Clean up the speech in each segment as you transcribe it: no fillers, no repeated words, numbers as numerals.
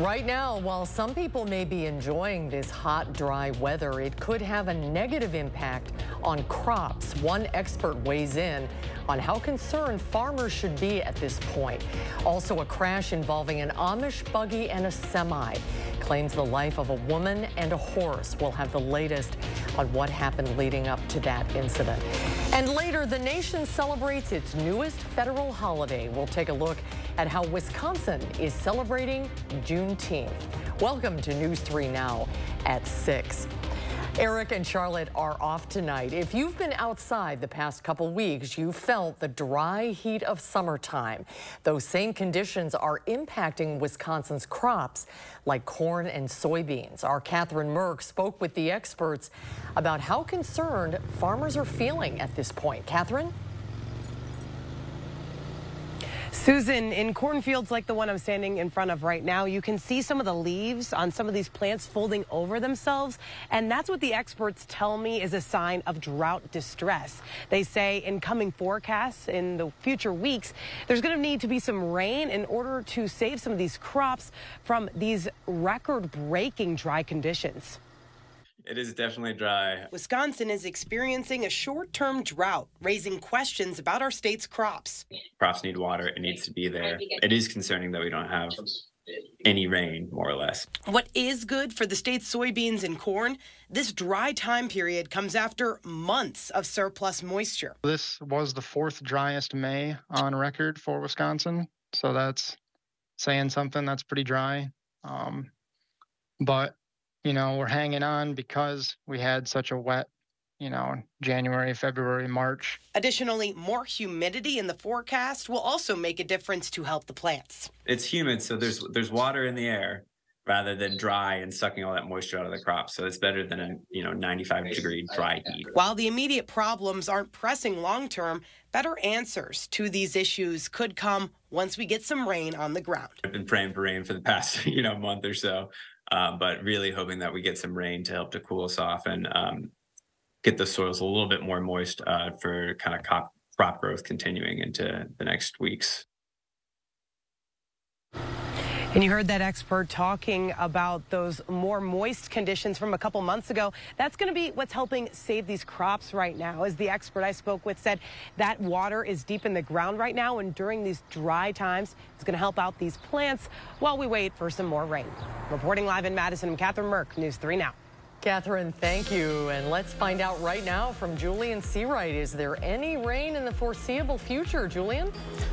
Right now, while some people may be enjoying this hot, dry weather, it could have a negative impact on crops. One expert weighs in on how concerned farmers should be at this point. Also, a crash involving an Amish buggy and a semi claims the life of a woman and a horse. We'll have the latest on what happened leading up to that incident. And later, the nation celebrates its newest federal holiday. We'll take a look at how Wisconsin is celebrating Juneteenth. Welcome to News 3 Now at 6. Eric and Charlotte are off tonight. If you've been outside the past couple weeks, you felt the dry heat of summertime. Those same conditions are impacting Wisconsin's crops like corn and soybeans. Our Catherine Merck spoke with the experts about how concerned farmers are feeling at this point. Catherine? Susan, in cornfields like the one I'm standing in front of right now, you can see some of the leaves on some of these plants folding over themselves. And that's what the experts tell me is a sign of drought distress. They say in coming forecasts in the future weeks, there's going to need to be some rain in order to save some of these crops from these record-breaking dry conditions. It is definitely dry. Wisconsin is experiencing a short-term drought, raising questions about our state's crops. Crops need water. It needs to be there. It is concerning that we don't have any rain, more or less. What is good for the state's soybeans and corn? This dry time period comes after months of surplus moisture. This was the fourth driest May on record for Wisconsin, so that's saying something. That's pretty dry. But you know, we're hanging on because we had such a wet, January, February, March. Additionally, more humidity in the forecast will also make a difference to help the plants. It's humid, so there's water in the air rather than dry and sucking all that moisture out of the crop. So it's better than a 95-degree dry heat. While the immediate problems aren't pressing long-term, better answers to these issues could come once we get some rain on the ground. I've been praying for rain for the past month or so. But really hoping that we get some rain to help to cool us off and get the soils a little bit more moist for kind of crop growth continuing into the next weeks. And you heard that expert talking about those more moist conditions from a couple months ago. That's going to be what's helping save these crops right now. As the expert I spoke with said, that water is deep in the ground right now, and during these dry times, it's going to help out these plants while we wait for some more rain. Reporting live in Madison, I'm Catherine Merck, News 3 Now. Catherine, thank you. And let's find out right now from Julian Seawright. Is there any rain in the foreseeable future, Julian?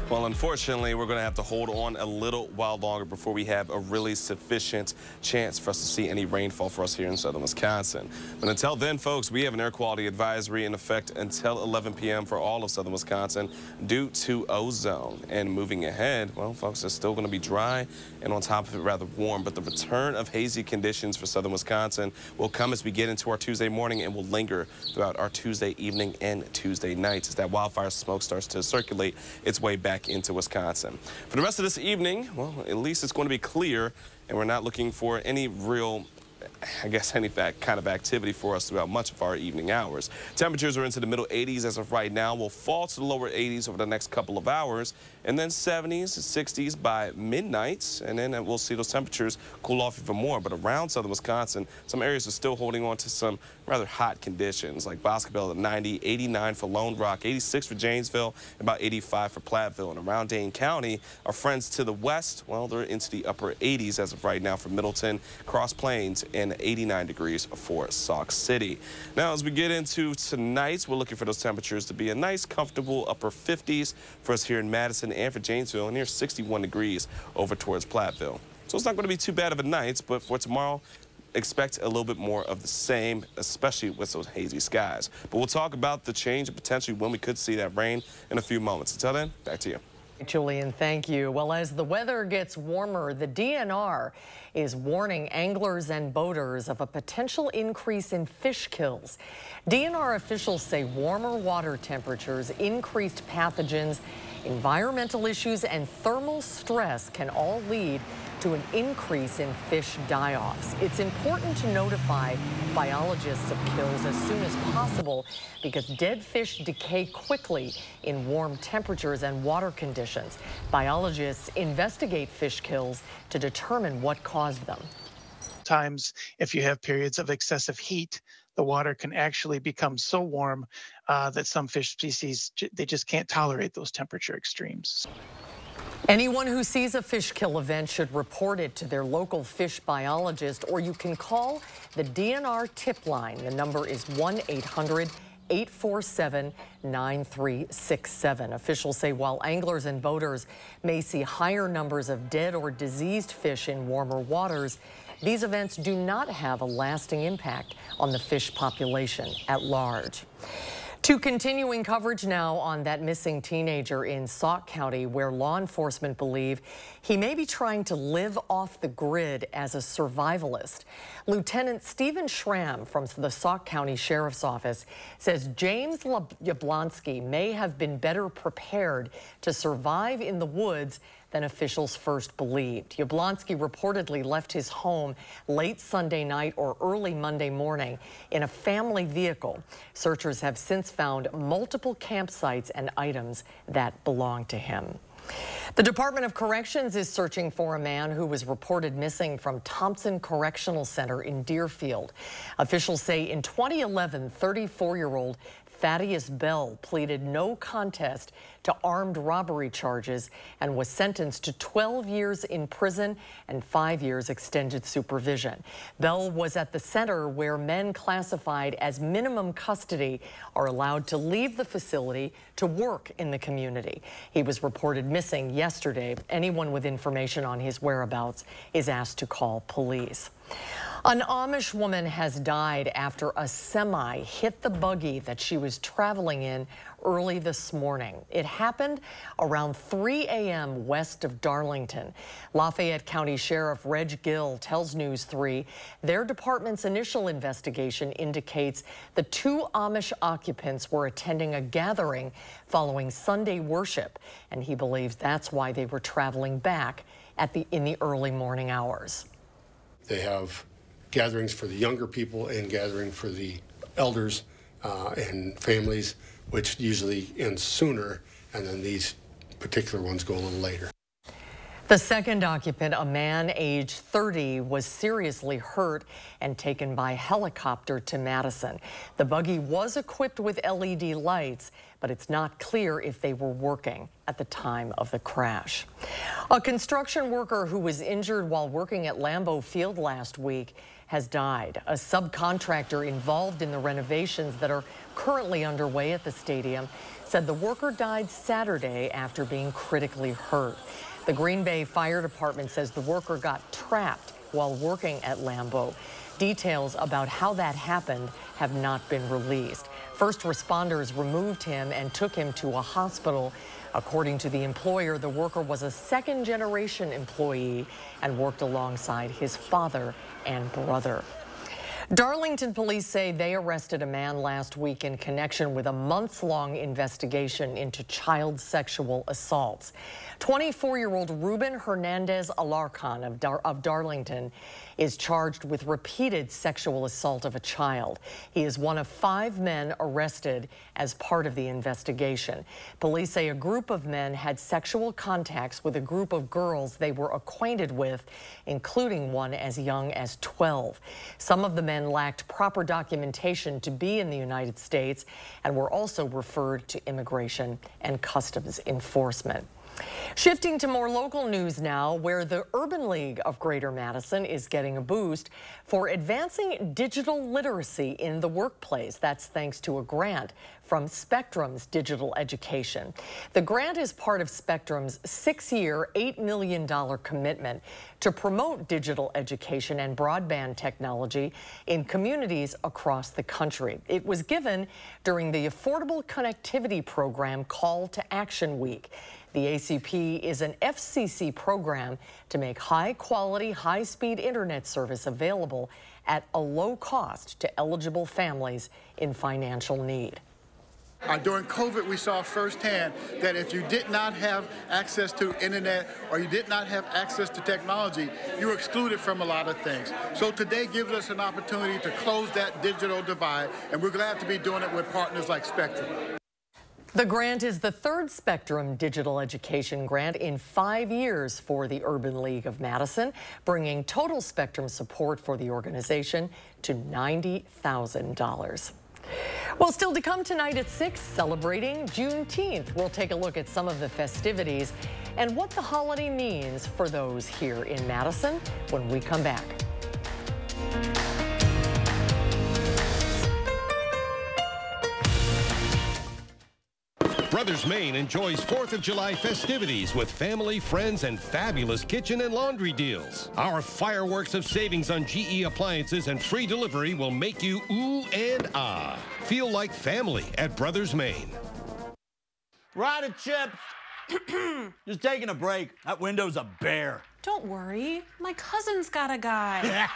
Well, unfortunately, we're going to have to hold on a little while longer before we have a really sufficient chance for us to see any rainfall for us here in southern Wisconsin. But until then, folks, we have an air quality advisory in effect until 11 p.m. for all of southern Wisconsin due to ozone. And moving ahead, well, folks, it's still going to be dry and on top of it rather warm. But the return of hazy conditions for southern Wisconsin will come as we get into our Tuesday morning and will linger throughout our Tuesday evening and Tuesday nights as that wildfire smoke starts to circulate its way back into Wisconsin. For the rest of this evening, well, at least it's going to be clear, and we're not looking for any real, any kind of activity for us throughout much of our evening hours. Temperatures are into the middle 80s as of right now. Will fall to the lower 80s over the next couple of hours, and then 70s, 60s by midnight, and then we'll see those temperatures cool off even more. But around southern Wisconsin, some areas are still holding on to some rather hot conditions, like Boscobel at 90, 89 for Lone Rock, 86 for Janesville, about 85 for Platteville. And around Dane County, our friends to the west, well, they're into the upper 80s as of right now for Middleton, Cross Plains, and 89 degrees for Sauk City. Now, as we get into tonight, we're looking for those temperatures to be a nice, comfortable upper 50s for us here in Madison and for Janesville, and near 61 degrees over towards Platteville. So it's not going to be too bad of a night, but for tomorrow, expect a little bit more of the same, especially with those hazy skies. But we'll talk about the change and potentially when we could see that rain in a few moments. Until then, back to you. Julian, thank you. Well, as the weather gets warmer, the DNR is warning anglers and boaters of a potential increase in fish kills. DNR officials say warmer water temperatures, increased pathogens, Environmental issues and thermal stress can all lead to an increase in fish die-offs. It's important to notify biologists of kills as soon as possible because dead fish decay quickly in warm temperatures and water conditions. Biologists investigate fish kills to determine what caused them. Times, if you have periods of excessive heat, the water can actually become so warm that some fish species, they just can't tolerate those temperature extremes. Anyone who sees a fish kill event should report it to their local fish biologist, or you can call the DNR tip line. The number is 1-800-847-9367. Officials say while anglers and boaters may see higher numbers of dead or diseased fish in warmer waters, these events do not have a lasting impact on the fish population at large. To continuing coverage now on that missing teenager in Sauk County, where law enforcement believe he may be trying to live off the grid as a survivalist. Lieutenant Stephen Schramm from the Sauk County Sheriff's Office says James Yablonsky may have been better prepared to survive in the woods than officials first believed. Yablonsky reportedly left his home late Sunday night or early Monday morning in a family vehicle. Searchers have since found multiple campsites and items that belong to him. The Department of Corrections is searching for a man who was reported missing from Thompson Correctional Center in Deerfield. Officials say in 2011, 34-year-old Thaddeus Bell pleaded no contest to armed robbery charges and was sentenced to 12 years in prison and 5 years extended supervision. Bell was at the center where men classified as minimum custody are allowed to leave the facility to work in the community. He was reported missing yesterday. Anyone with information on his whereabouts is asked to call police. An Amish woman has died after a semi hit the buggy that she was traveling in early this morning. It happened around 3 a.m. west of Darlington. Lafayette County Sheriff Reg Gill tells News 3 their department's initial investigation indicates the two Amish occupants were attending a gathering following Sunday worship, and he believes that's why they were traveling back in the early morning hours. They have gatherings for the younger people and gathering for the elders and families, which usually ends sooner, and then these particular ones go a little later. The second occupant, a man aged 30, was seriously hurt and taken by helicopter to Madison. The buggy was equipped with LED lights, but it's not clear if they were working at the time of the crash. A construction worker who was injured while working at Lambeau Field last week has died. A subcontractor involved in the renovations that are currently underway at the stadium said the worker died Saturday after being critically hurt. The Green Bay Fire Department says the worker got trapped while working at Lambeau. Details about how that happened have not been released. First responders removed him and took him to a hospital. According to the employer, the worker was a second-generation employee and worked alongside his father and brother. Darlington police say they arrested a man last week in connection with a months-long investigation into child sexual assaults. 24-year-old Ruben Hernandez Alarcon of Darlington is charged with repeated sexual assault of a child. He is one of 5 men arrested as part of the investigation. Police say a group of men had sexual contacts with a group of girls they were acquainted with, including one as young as 12. Some of the men lacked proper documentation to be in the United States and were also referred to Immigration and Customs Enforcement. Shifting to more local news now, where the Urban League of Greater Madison is getting a boost for advancing digital literacy in the workplace. That's thanks to a grant from Spectrum's Digital Education. The grant is part of Spectrum's 6-year, $8 million commitment to promote digital education and broadband technology in communities across the country. It was given during the Affordable Connectivity Program Call to Action Week. The ACP is an FCC program to make high-quality, high-speed internet service available at a low cost to eligible families in financial need. During COVID, we saw firsthand that if you did not have access to internet or you did not have access to technology, you were excluded from a lot of things. So today gives us an opportunity to close that digital divide, and we're glad to be doing it with partners like Spectrum. The grant is the third Spectrum digital education grant in 5 years for the Urban League of Madison, bringing total Spectrum support for the organization to $90,000. Well, still to come tonight at 6, celebrating Juneteenth. We'll take a look at some of the festivities and what the holiday means for those here in Madison when we come back. Brothers Maine enjoys 4th of July festivities with family, friends, and fabulous kitchen and laundry deals. Our fireworks of savings on GE appliances and free delivery will make you ooh and ah. Feel like family at Brothers Maine. Rider chips. Just taking a break. That window's a bear. Don't worry. My cousin's got a guy.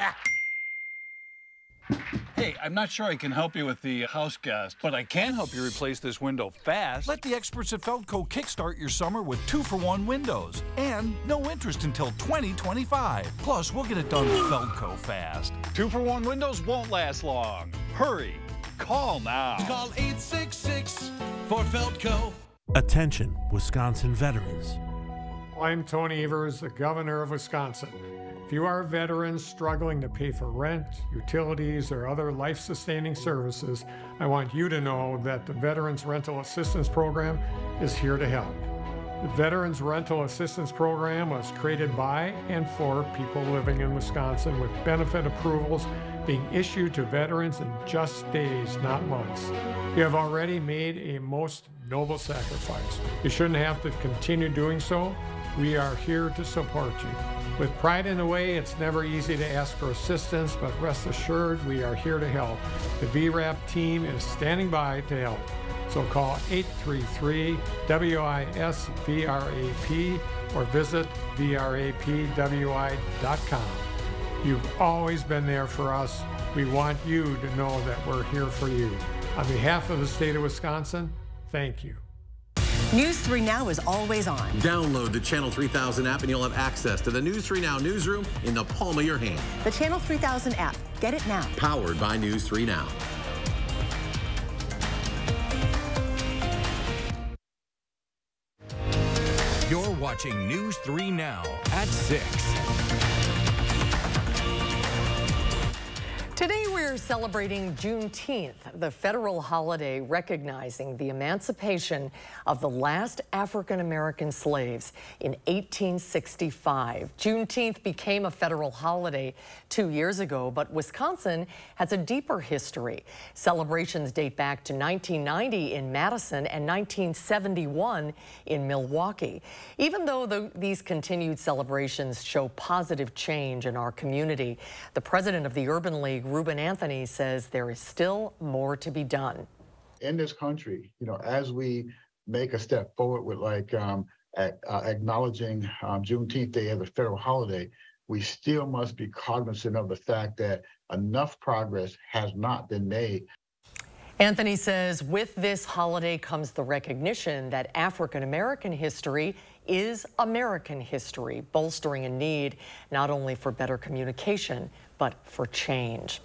Hey, I'm not sure I can help you with the house gas, but I can help you replace this window fast. Let the experts at Feldco kickstart your summer with 2-for-1 windows and no interest until 2025. Plus, we'll get it done Feldco fast. 2-for-1 windows won't last long. Hurry. Call now. Call 866 for Feldco. Attention, Wisconsin veterans. I'm Tony Evers, the governor of Wisconsin. If you are a veteran struggling to pay for rent, utilities, or other life-sustaining services, I want you to know that the Veterans Rental Assistance Program is here to help. The Veterans Rental Assistance Program was created by and for people living in Wisconsin, with benefit approvals being issued to veterans in just days, not months. You have already made a most noble sacrifice. You shouldn't have to continue doing so. We are here to support you. With pride in the way, it's never easy to ask for assistance, but rest assured we are here to help. The VRAP team is standing by to help. So call 833-WISC-VRAP or visit vrapwi.com. You've always been there for us. We want you to know that we're here for you. On behalf of the state of Wisconsin, thank you. News 3 Now is always on. Download the Channel 3000 app and you'll have access to the News 3 Now newsroom in the palm of your hand. The Channel 3000 app. Get it now. Powered by News 3 Now. You're watching News 3 Now at 6. Today we're celebrating Juneteenth, the federal holiday recognizing the emancipation of the last African-American slaves in 1865. Juneteenth became a federal holiday 2 years ago, but Wisconsin has a deeper history. Celebrations date back to 1990 in Madison and 1971 in Milwaukee. Even though these continued celebrations show positive change in our community, the president of the Urban League, Ruben Anthony, says there is still more to be done. In this country, as we make a step forward with acknowledging Juneteenth Day as a federal holiday, we still must be cognizant of the fact that enough progress has not been made. Anthony says with this holiday comes the recognition that African-American history is American history, bolstering a need not only for better communication, but for change.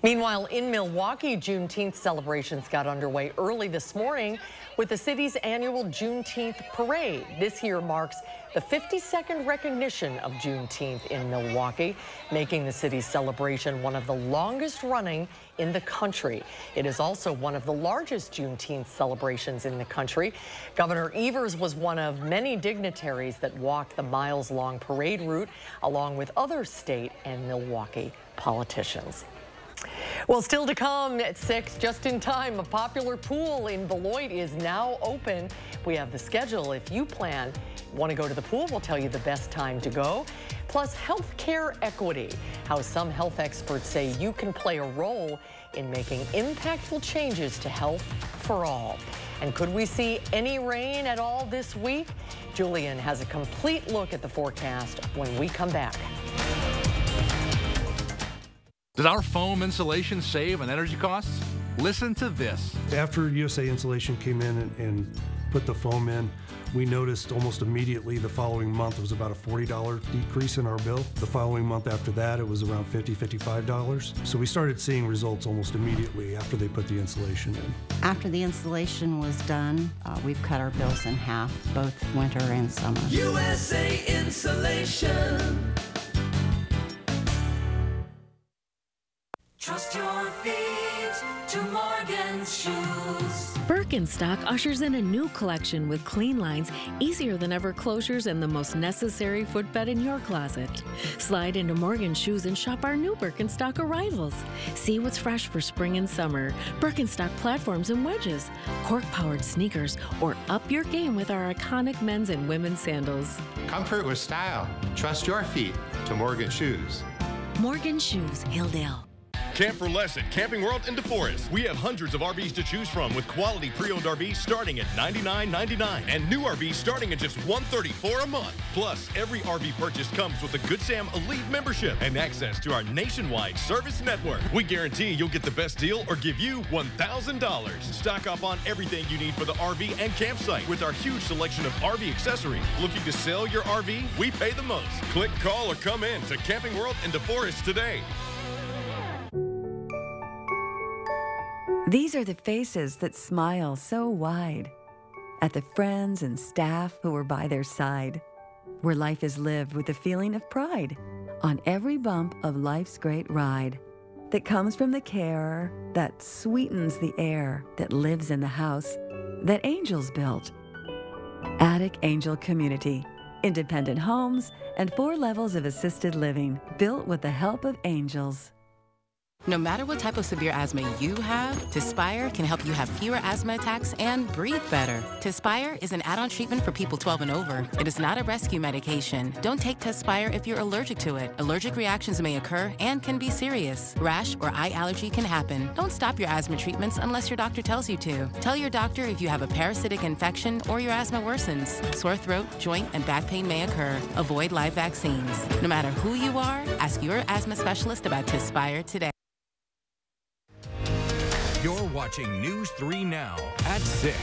Meanwhile, in Milwaukee, Juneteenth celebrations got underway early this morning with the city's annual Juneteenth parade. This year marks the 52nd recognition of Juneteenth in Milwaukee, making the city's celebration one of the longest running in the country. It is also one of the largest Juneteenth celebrations in the country. Governor Evers was one of many dignitaries that walked the miles-long parade route, along with other state and Milwaukee politicians. Well, still to come at 6, just in time, a popular pool in Beloit is now open. We have the schedule. If you want to go to the pool, we'll tell you the best time to go. Plus, healthcare equity, how some health experts say you can play a role in making impactful changes to health for all. And could we see any rain at all this week? Julian has a complete look at the forecast when we come back. Does our foam insulation save on energy costs? Listen to this. After USA Insulation came in and put the foam in, we noticed almost immediately the following month was about a $40 decrease in our bill. The following month after that, it was around $50, $55. So we started seeing results almost immediately after they put the insulation in. After the installation was done, we've cut our bills in half, both winter and summer. USA Insulation. Trust your feet to Morgan's Shoes. Birkenstock ushers in a new collection with clean lines, easier than ever closures, and the most necessary footbed in your closet. Slide into Morgan's Shoes and shop our new Birkenstock arrivals. See what's fresh for spring and summer. Birkenstock platforms and wedges, cork-powered sneakers, or up your game with our iconic men's and women's sandals. Comfort with style. Trust your feet to Morgan Shoes. Morgan Shoes, Hilldale. Camp for less at Camping World in DeForest. We have hundreds of RVs to choose from with quality pre-owned RVs starting at $99.99 and new RVs starting at just $134 a month. Plus, every RV purchase comes with a Good Sam Elite membership and access to our nationwide service network. We guarantee you'll get the best deal or give you $1,000. Stock up on everything you need for the RV and campsite with our huge selection of RV accessories. Looking to sell your RV? We pay the most. Click, call, or come in to Camping World in DeForest today. These are the faces that smile so wide at the friends and staff who are by their side, where life is lived with a feeling of pride on every bump of life's great ride that comes from the care that sweetens the air that lives in the house that angels built. Attic Angel Community, independent homes and 4 levels of assisted living built with the help of angels. No matter what type of severe asthma you have, Tespire can help you have fewer asthma attacks and breathe better. Tespire is an add-on treatment for people 12 and over. It is not a rescue medication. Don't take Tespire if you're allergic to it. Allergic reactions may occur and can be serious. Rash or eye allergy can happen. Don't stop your asthma treatments unless your doctor tells you to. Tell your doctor if you have a parasitic infection or your asthma worsens. Sore throat, joint, and back pain may occur. Avoid live vaccines. No matter who you are, ask your asthma specialist about Tespire today. You're watching News 3 Now at 6.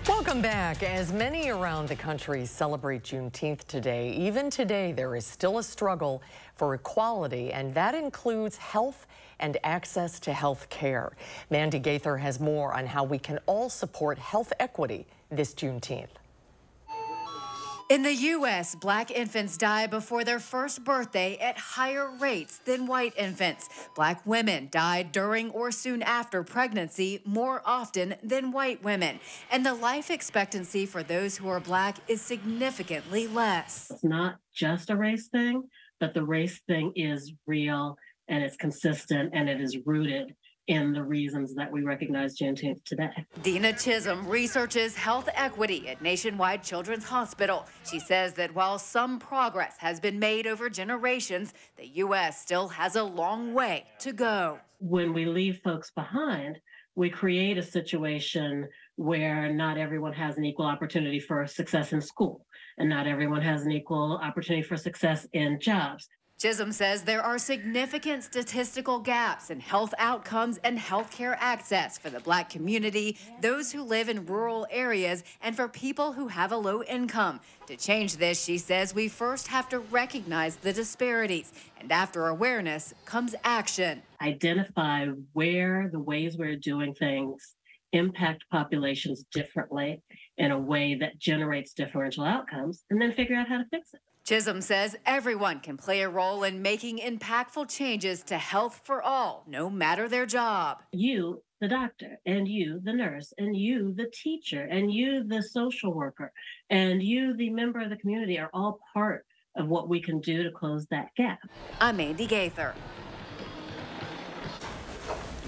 Welcome back. As many around the country celebrate Juneteenth today, even today there is still a struggle for equality, and that includes health and access to health care. Mandy Gaither has more on how we can all support health equity this Juneteenth. In the U.S., Black infants die before their first birthday at higher rates than white infants. Black women die during or soon after pregnancy more often than white women. And the life expectancy for those who are Black is significantly less. It's not just a race thing, but the race thing is real and it's consistent and it is rooted in the reasons that we recognize Juneteenth today. Dina Chisholm researches health equity at Nationwide Children's Hospital. She says that while some progress has been made over generations, the U.S. still has a long way to go. When we leave folks behind, we create a situation where not everyone has an equal opportunity for success in school, and not everyone has an equal opportunity for success in jobs. Chisholm says there are significant statistical gaps in health outcomes and healthcare access for the Black community, those who live in rural areas, and for people who have a low income. To change this, she says we first have to recognize the disparities, and after awareness comes action. Identify where the ways we're doing things impact populations differently in a way that generates differential outcomes, and then figure out how to fix it. Chisholm says everyone can play a role in making impactful changes to health for all, no matter their job. You, the doctor, and you, the nurse, and you, the teacher, and you, the social worker, and you, the member of the community, are all part of what we can do to close that gap. I'm Mandy Gaither.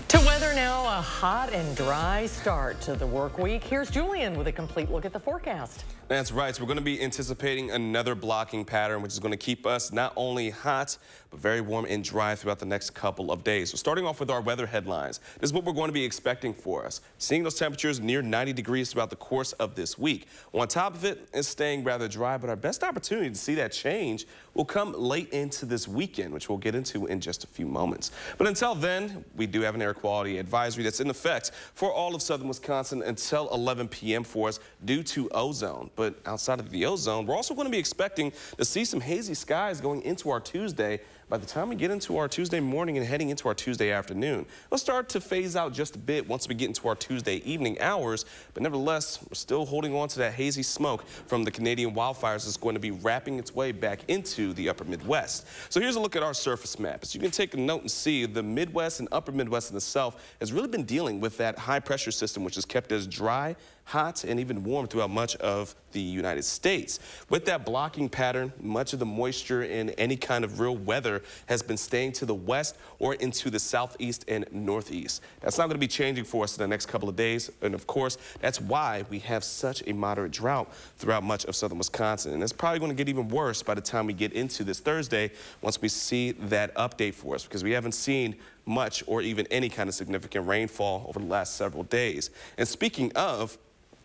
To weather now, a hot and dry start to the work week. Here's Julian with a complete look at the forecast. That's right. So we're going to be anticipating another blocking pattern, which is going to keep us not only hot, but very warm and dry throughout the next couple of days. So starting off with our weather headlines, this is what we're going to be expecting for us. Seeing those temperatures near 90 degrees throughout the course of this week. On top of it, it's staying rather dry, but our best opportunity to see that change will come late into this weekend, which we'll get into in just a few moments. But until then, we do have an air quality advisory that's in effect for all of southern Wisconsin until 11 p.m. for us due to ozone. But outside of the ozone, we're also going to be expecting to see some hazy skies going into our Tuesday. By the time we get into our Tuesday morning and heading into our Tuesday afternoon, we'll start to phase out just a bit once we get into our Tuesday evening hours. But nevertheless, we're still holding on to that hazy smoke from the Canadian wildfires that's going to be wrapping its way back into the upper Midwest. So here's a look at our surface map. As you can take a note and see, the Midwest and upper Midwest in itself has really been dealing with that high pressure system, which has kept us dry, hot, and even warm throughout much of the United States. With that blocking pattern, much of the moisture in any kind of real weather has been staying to the west or into the southeast and northeast. That's not going to be changing for us in the next couple of days. And of course, that's why we have such a moderate drought throughout much of southern Wisconsin. And it's probably going to get even worse by the time we get into this Thursday once we see that update for us, because we haven't seen much or even any kind of significant rainfall over the last several days. And speaking of,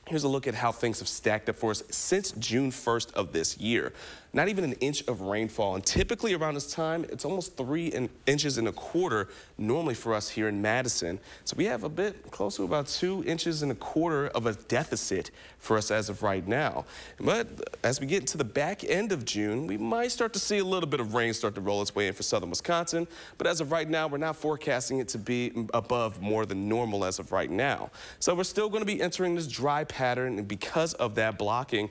here's a look at how things have stacked up for us since June 1st of this year. Not even an inch of rainfall, and typically around this time, it's almost 3 inches and a quarter normally for us here in Madison. So we have a bit close to about 2 inches and a quarter of a deficit for us as of right now. But as we get into the back end of June, we might start to see a little bit of rain start to roll its way in for southern Wisconsin. But as of right now, we're not forecasting it to be above more than normal as of right now. So we're still going to be entering this dry pattern, and because of that blocking.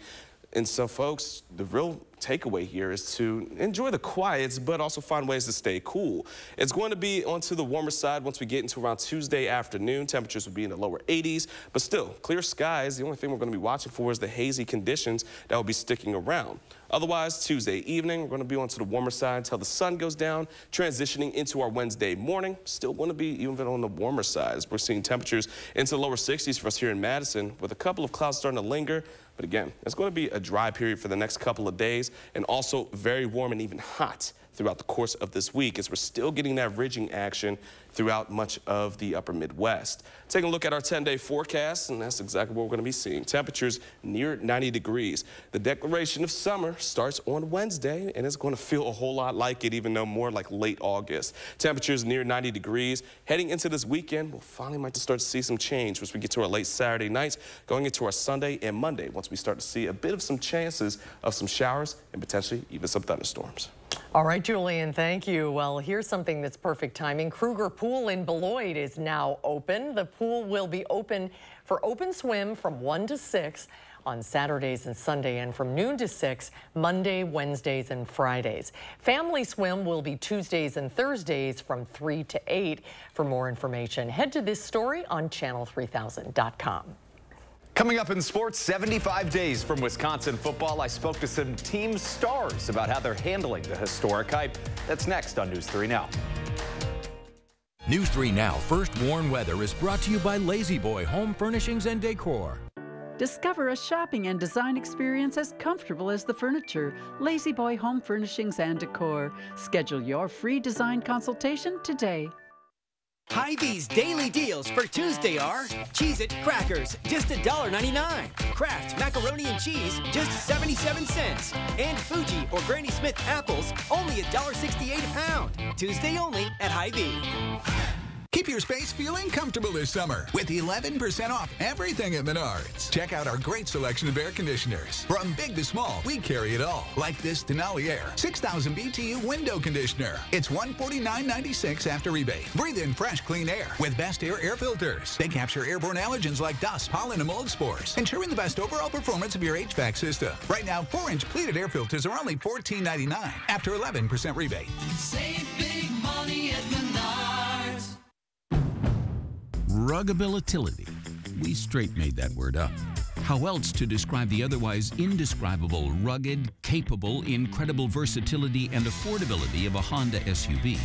And so, folks, the real takeaway here is to enjoy the quiets, but also find ways to stay cool. It's going to be onto the warmer side once we get into around Tuesday afternoon. Temperatures will be in the lower 80s, but still, clear skies. The only thing we're going to be watching for is the hazy conditions that will be sticking around. Otherwise, Tuesday evening, we're going to be onto the warmer side until the sun goes down, transitioning into our Wednesday morning. Still going to be even on the warmer side, as we're seeing temperatures into the lower 60s for us here in Madison, with a couple of clouds starting to linger. But again, it's going to be a dry period for the next couple of days, and also very warm and even hot throughout the course of this week, as we're still getting that ridging action throughout much of the upper Midwest. Taking a look at our 10-day forecast, and that's exactly what we're going to be seeing. Temperatures near 90 degrees. The declaration of summer starts on Wednesday, and it's going to feel a whole lot like it, even though more like late August. Temperatures near 90 degrees. Heading into this weekend, we'll finally might start to see some change once we get to our late Saturday nights, going into our Sunday and Monday, once we start to see a bit of some chances of some showers and potentially even some thunderstorms. All right, Julian, thank you. Well, here's something that's perfect timing. Kruger Pool in Beloit is now open. The pool will be open for open swim from 1 to 6 on Saturdays and Sunday, and from noon to 6 Monday, Wednesdays, and Fridays. Family swim will be Tuesdays and Thursdays from 3 to 8. For more information, head to this story on channel3000.com. Coming up in sports, 75 days from Wisconsin football. I spoke to some team stars about how they're handling the historic hype. That's next on News 3 Now. News 3 Now First Warn Weather is brought to you by Lazy Boy Home Furnishings and Decor. Discover a shopping and design experience as comfortable as the furniture. Lazy Boy Home Furnishings and Decor. Schedule your free design consultation today. Hy-Vee's daily deals for Tuesday are Cheez-It crackers, just $1.99. Kraft macaroni and cheese, just 77 cents. And Fuji or Granny Smith apples, only $1.68 a pound. Tuesday only at Hy-Vee. Keep your space feeling comfortable this summer with 11% off everything at Menards. Check out our great selection of air conditioners. From big to small, we carry it all. Like this Denali Air 6,000 BTU window conditioner. It's $149.96 after rebate. Breathe in fresh, clean air with Best Air air filters. They capture airborne allergens like dust, pollen, and mold spores, ensuring the best overall performance of your HVAC system. Right now, 4-inch pleated air filters are only $14.99 after 11% rebate. Save big money at Menards. Ruggability. We straight made that word up. How else to describe the otherwise indescribable, rugged, capable, incredible versatility and affordability of a Honda SUV?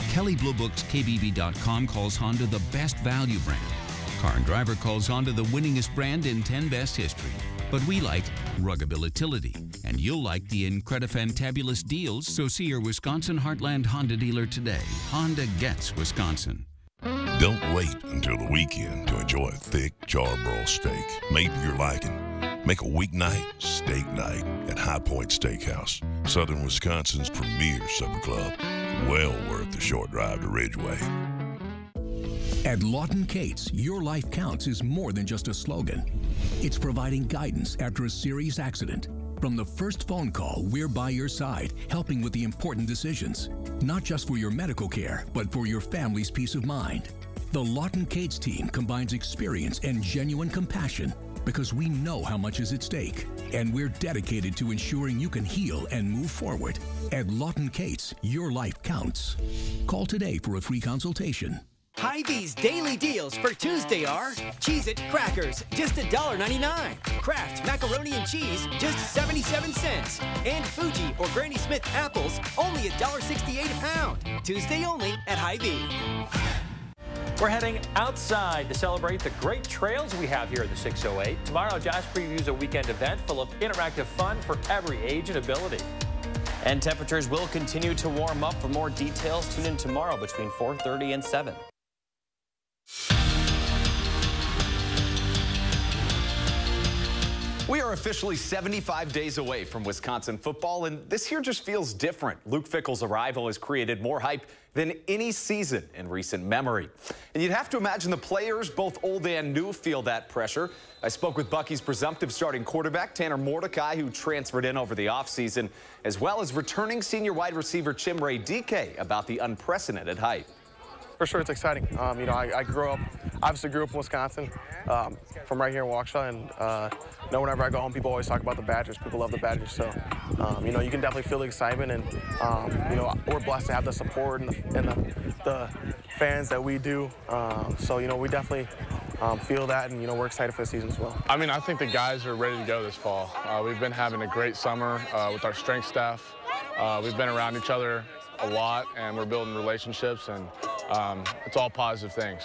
Kelley Blue Book's KBB.com calls Honda the best value brand. Car and Driver calls Honda the winningest brand in 10 Best history. But we like ruggability, and you'll like the Incredifantabulous deals, so see your Wisconsin Heartland Honda dealer today. Honda gets Wisconsin. Don't wait until the weekend to enjoy a thick charbroiled steak made to your liking. Make a weeknight steak night at High Point Steakhouse, Southern Wisconsin's premier supper club. Well worth the short drive to Ridgeway. At Lawton Cates, your life counts is more than just a slogan. It's providing guidance after a serious accident. From the first phone call, we're by your side, helping with the important decisions. Not just for your medical care, but for your family's peace of mind. The Lawton Cates team combines experience and genuine compassion because we know how much is at stake, and we're dedicated to ensuring you can heal and move forward. At Lawton Cates, your life counts. Call today for a free consultation. Hy-Vee's daily deals for Tuesday are Cheez-It crackers, just $1.99. Kraft macaroni and cheese, just 77 cents. And Fuji or Granny Smith apples, only $1.68 a pound. Tuesday only at Hy-Vee. We're heading outside to celebrate the great trails we have here at the 608. Tomorrow, Josh previews a weekend event full of interactive fun for every age and ability. And temperatures will continue to warm up. For more details, tune in tomorrow between 4:30 and 7. We are officially 75 days away from Wisconsin football, and this year just feels different. Luke Fickell's arrival has created more hype than any season in recent memory. And you'd have to imagine the players, both old and new, feel that pressure. I spoke with Bucky's presumptive starting quarterback, Tanner Mordecai, who transferred in over the offseason, as well as returning senior wide receiver Chimere Dike about the unprecedented hype. For sure, it's exciting. You know, I obviously grew up in Wisconsin, from right here in Waukesha, and you know, whenever I go home, people always talk about the Badgers. People love the Badgers, so you know, you can definitely feel the excitement, and you know, we're blessed to have the support and the fans that we do. So you know, we definitely feel that, and you know, we're excited for the season as well. I mean, I think the guys are ready to go this fall. We've been having a great summer with our strength staff. We've been around each other a lot, and we're building relationships, and it's all positive things.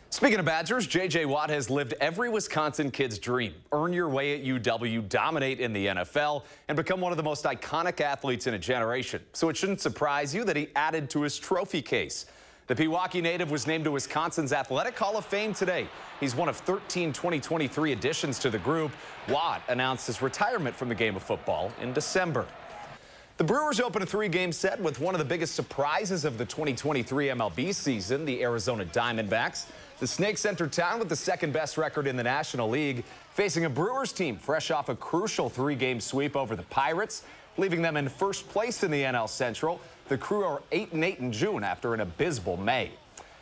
Speaking of Badgers, J.J. Watt has lived every Wisconsin kid's dream. Earn your way at UW, dominate in the NFL, and become one of the most iconic athletes in a generation. So it shouldn't surprise you that he added to his trophy case. The Pewaukee native was named to Wisconsin's Athletic Hall of Fame today. He's one of 13 2023 additions to the group. Watt announced his retirement from the game of football in December. The Brewers open a 3-game set with one of the biggest surprises of the 2023 MLB season, the Arizona Diamondbacks. The Snakes enter town with the second-best record in the National League, facing a Brewers team fresh off a crucial 3-game sweep over the Pirates, leaving them in first place in the NL Central. The Crew are 8-8 in June after an abysmal May.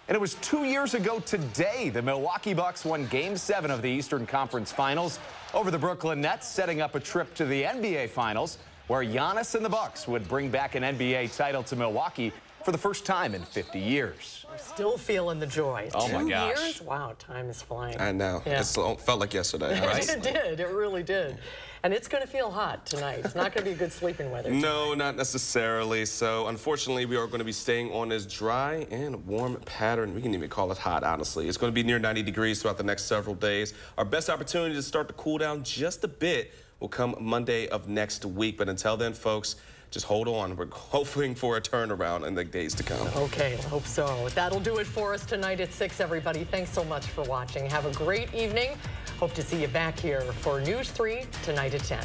And it was 2 years ago today the Milwaukee Bucks won Game 7 of the Eastern Conference Finals over the Brooklyn Nets, setting up a trip to the NBA Finals, where Giannis and the Bucks would bring back an NBA title to Milwaukee for the first time in 50 years. We're still feeling the joy. Oh, my gosh. 2 years? Wow, time is flying. I know. Yeah. It felt like yesterday, right? It did. It really did. And it's going to feel hot tonight. It's not going to be good sleeping weather tonight. No, not necessarily. So, unfortunately, we are going to be staying on this dry and warm pattern. We can even call it hot, honestly. It's going to be near 90 degrees throughout the next several days. Our best opportunity to start to cool down just a bit will come Monday of next week. But until then, folks, just hold on. We're hoping for a turnaround in the days to come. Okay, hope so. That'll do it for us tonight at 6, everybody. Thanks so much for watching. Have a great evening. Hope to see you back here for News 3 tonight at 10.